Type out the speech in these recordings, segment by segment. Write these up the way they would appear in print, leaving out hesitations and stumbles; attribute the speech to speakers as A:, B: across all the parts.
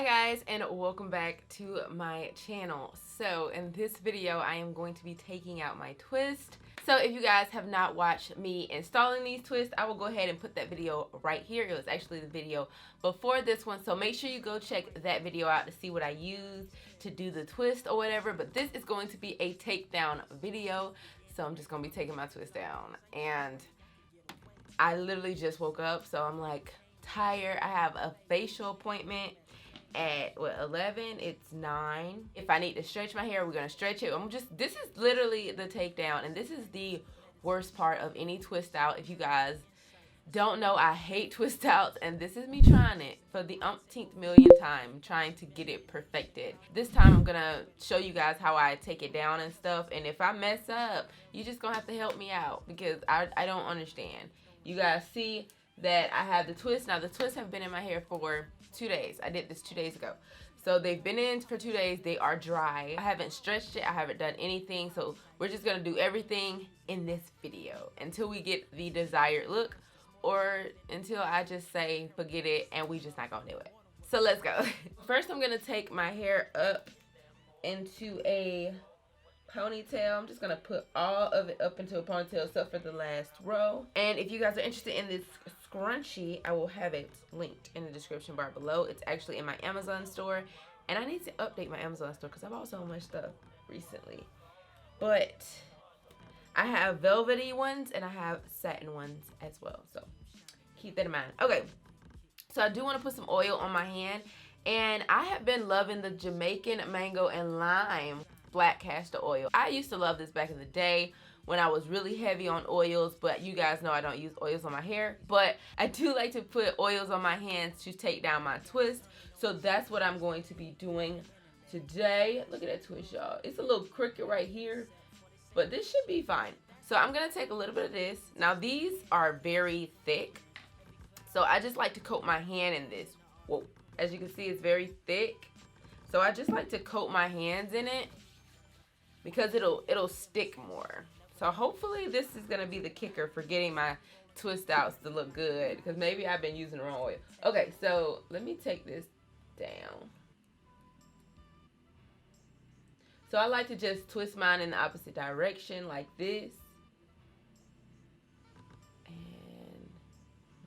A: guys, and welcome back to my channel. So in this video I am going to be taking out my twist. So if you guys have not watched me installing these twists, I will go ahead and put that video right here. It was actually the video before this one, so make sure you go check that video out to see what I used to do the twist or whatever. But this is going to be a takedown video, so I'm just gonna be taking my twist down. And I literally just woke up, so I'm like tired. I have a facial appointment at 11. It's 9. If I need to stretch my hair, we're gonna stretch it. This is literally the takedown, and this is the worst part of any twist out. If you guys don't know, I hate twist outs, and this is me trying it for the umpteenth millionth time, trying to get it perfected. This time I'm gonna show you guys how I take it down and stuff, and if I mess up, you just gonna have to help me out because I don't understand. You guys see that I have the twist. Now the twists have been in my hair for 2 days. I did this 2 days ago. So they've been in for 2 days. They are dry. I haven't stretched it. I haven't done anything. So we're just going to do everything in this video until we get the desired look, or until I just say forget it and we just not going to do it. So let's go. First I'm going to take my hair up into a ponytail. I'm just going to put all of it up into a ponytail except for the last row. And if you guys are interested in this scrunchie, I will have it linked in the description bar below. It's actually in my Amazon store, and I need to update my Amazon store because I bought so much stuff recently. But I have velvety ones and I have satin ones as well, so keep that in mind. Okay, so I do want to put some oil on my hand, and I have been loving the Jamaican mango and lime black castor oil. I used to love this back in the day when I was really heavy on oils, but you guys know I don't use oils on my hair. But I do like to put oils on my hands to take down my twist. So that's what I'm going to be doing today. Look at that twist, y'all. It's a little crooked right here, but this should be fine. So I'm gonna take a little bit of this. Now these are very thick, so I just like to coat my hand in this. Whoa, as you can see, it's very thick. So I just like to coat my hands in it because it'll stick more. So hopefully this is going to be the kicker for getting my twist outs to look good, because maybe I've been using the wrong oil. Okay, so let me take this down. So I like to just twist mine in the opposite direction like this. And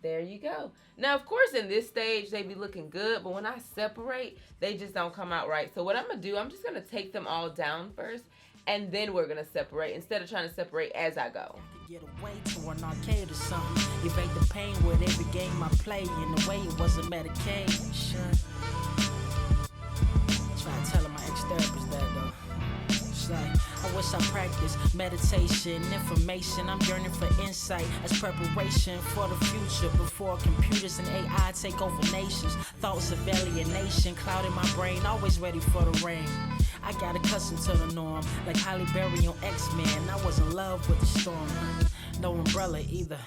A: there you go. Now, of course, in this stage, they be looking good, but when I separate, they just don't come out right. So what I'm going to do, I'm just going to take them all down first, and then we're gonna separate instead of trying to separate as I go.
B: Get away to an arcade or something. Evade the pain with every game I play. In the way it was a medication. Try to tell my ex-therapist that though. It's like, I wish I practiced meditation, information. I'm yearning for insight as preparation for the future. Before computers and AI take over nations. Thoughts of alienation clouding my brain. Always ready for the rain. I got accustomed to the norm, like Halle Berry on X-Men. I was in love with the storm, no umbrella either.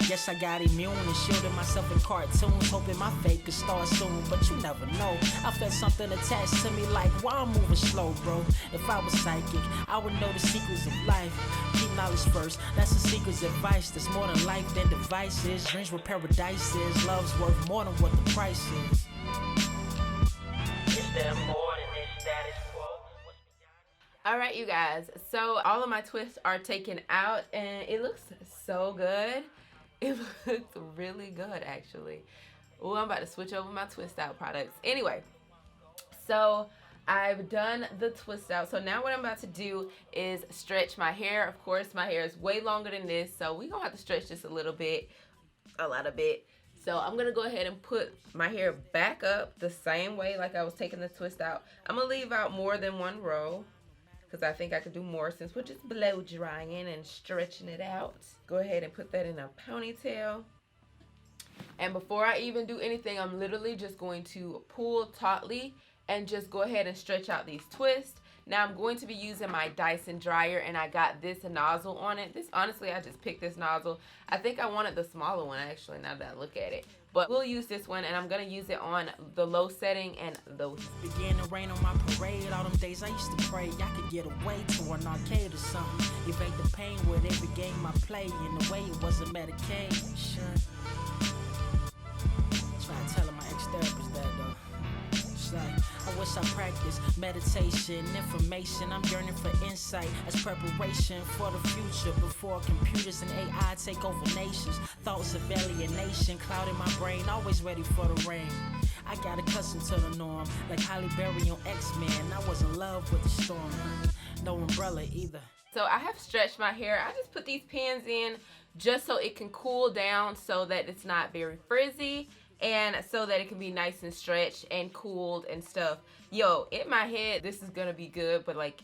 B: Guess I got immune and shielded myself in cartoons, hoping my fate could start soon, but you never know. I felt something attached to me like, why I'm moving slow, bro? If I was psychic, I would know the secrets of life. Keep knowledge first, that's the secret's advice. There's more than life than devices. Dreams were paradises, love's worth more than what the price is. Is there more than this status quo?
A: Alright, you guys, so all of my twists are taken out, and it looks so good. It looks really good, actually. Oh, I'm about to switch over my twist out products. Anyway, so I've done the twist out. So now what I'm about to do is stretch my hair. Of course, my hair is way longer than this, so we're going to have to stretch this a little bit, a lot of bit. So I'm going to go ahead and put my hair back up the same way like I was taking the twist out. I'm going to leave out more than one row, because I think I could do more since we're just blow drying and stretching it out. Go ahead and put that in a ponytail. And before I even do anything, I'm literally just going to pull tautly and just go ahead and stretch out these twists. Now I'm going to be using my Dyson dryer, and I got this nozzle on it. This, honestly, I just picked this nozzle. I think I wanted the smaller one, actually, now that I look at it. But we'll use this one, and I'm going to use it on the low setting and low.
B: Began to rain on my parade. All them days I used to pray I could get away to an arcade or something. Evade the pain with every game I play. In the way it was a medication. Try to tell my ex-therapist that though. It's like, wish I practiced meditation, information. I'm yearning for insight as preparation for the future before computers and AI take over nations. Thoughts of alienation clouding my brain, always ready for the rain. I got accustomed to the norm, like Halle Berry on X-Men. I was in love with the storm, no umbrella either.
A: So I have stretched my hair. I just put these pins in just so it can cool down so that it's not very frizzy and so that it can be nice and stretched and cooled and stuff. Yo, in my head, this is gonna be good, but like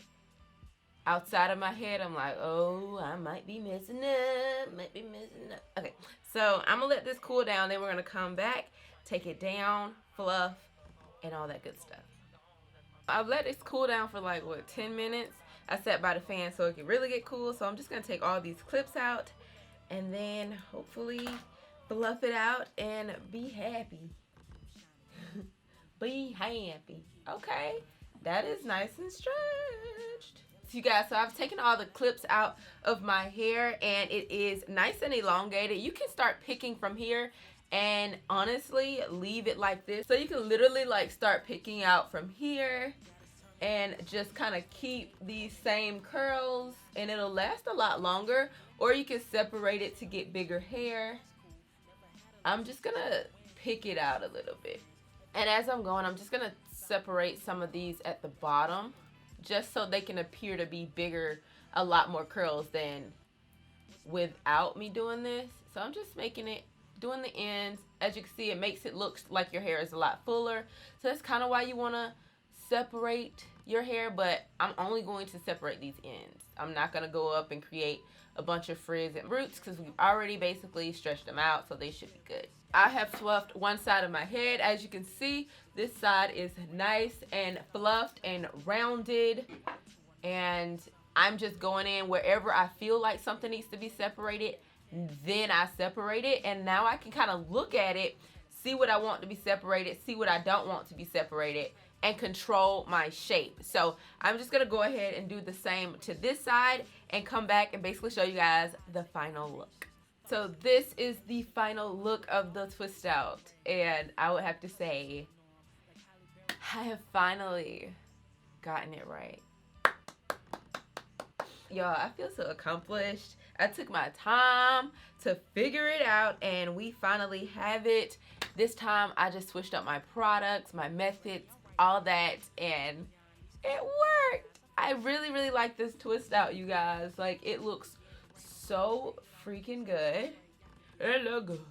A: outside of my head, I'm like, oh, I might be messing up, Okay, so I'm gonna let this cool down, then we're gonna come back, take it down, fluff, and all that good stuff. I've let this cool down for like, what, 10 minutes? I sat by the fan so it can really get cool, so I'm just gonna take all these clips out and then hopefully fluff it out and be happy. Be happy. Okay, that is nice and stretched. So you guys, so I've taken all the clips out of my hair and it is nice and elongated. You can start picking from here and honestly leave it like this. So you can literally like start picking out from here and just kind of keep these same curls and it'll last a lot longer, or you can separate it to get bigger hair. I'm just gonna pick it out a little bit, and as I'm going, I'm just gonna separate some of these at the bottom just so they can appear to be bigger, a lot more curls than without me doing this. So I'm just making it, doing the ends. As you can see, it makes it look like your hair is a lot fuller, so that's kind of why you want to separate your hair, but I'm only going to separate these ends. I'm not going to go up and create a bunch of frizz and roots because we've already basically stretched them out, so they should be good. I have fluffed one side of my head. As you can see, this side is nice and fluffed and rounded, and I'm just going in wherever I feel like something needs to be separated, then I separate it, and now I can kind of look at it, see what I want to be separated, see what I don't want to be separated, and control my shape. So I'm just gonna go ahead and do the same to this side and come back and basically show you guys the final look. So this is the final look of the twist out, and I would have to say I have finally gotten it right. Y'all, I feel so accomplished. I took my time to figure it out and we finally have it. This time I just switched up my products, my methods, all that, and it worked. I really, really like this twist out, you guys. Like, it looks so freaking good. It look good.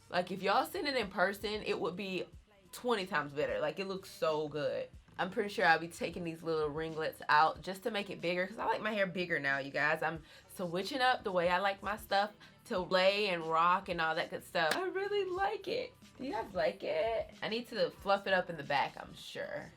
A: Like, if y'all seen it in person, it would be 20 times better. Like, it looks so good. I'm pretty sure I'll be taking these little ringlets out just to make it bigger because I like my hair bigger now, you guys. I'm switching up the way I like my stuff to lay and rock and all that good stuff. I really like it. Do you guys like it? I need to fluff it up in the back, I'm sure.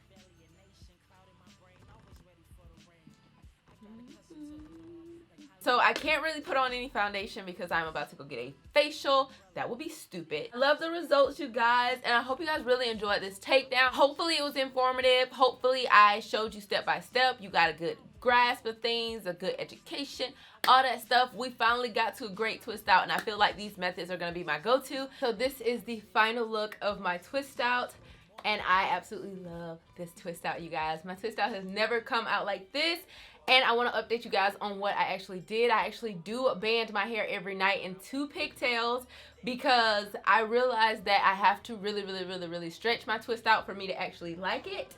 A: So I can't really put on any foundation because I'm about to go get a facial. That would be stupid. I love the results, you guys, and I hope you guys really enjoyed this takedown. Hopefully it was informative. Hopefully I showed you step by step. You got a good grasp of things, a good education, all that stuff. We finally got to a great twist out, and I feel like these methods are going to be my go-to. So this is the final look of my twist out, and I absolutely love this twist out, you guys. My twist out has never come out like this. And I want to update you guys on what I actually did. I actually do band my hair every night in 2 pigtails because I realized that I have to really stretch my twist out for me to actually like it.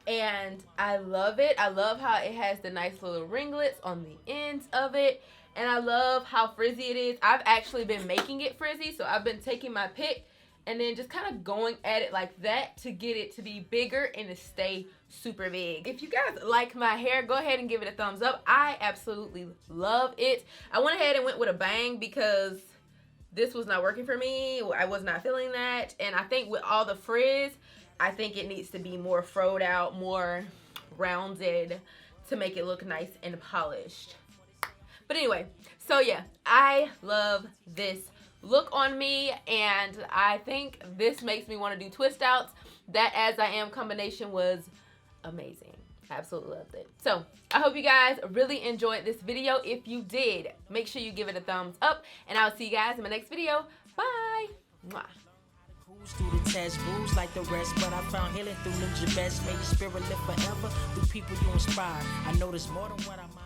A: And I love it. I love how it has the nice little ringlets on the ends of it. And I love how frizzy it is. I've actually been making it frizzy, so I've been taking my pick and then just kind of going at it like that to get it to be bigger and to stay super big. If you guys like my hair, go ahead and give it a thumbs up. I absolutely love it. I went ahead and went with a bang because this was not working for me. I was not feeling that. And I think with all the frizz, I think it needs to be more froed out, more rounded to make it look nice and polished. But anyway, so yeah, I love this look on me, and I think this makes me want to do twist outs. That As I Am combination was amazing. Absolutely loved it. So I hope you guys really enjoyed this video. If you did, make sure you give it a thumbs up, and I'll see you guys in my next video. Bye. Mwah.
B: Through the test, bruised like the rest, but I found healing through new best. May your spirit live forever through people you inspire. I know there's more than what I mind.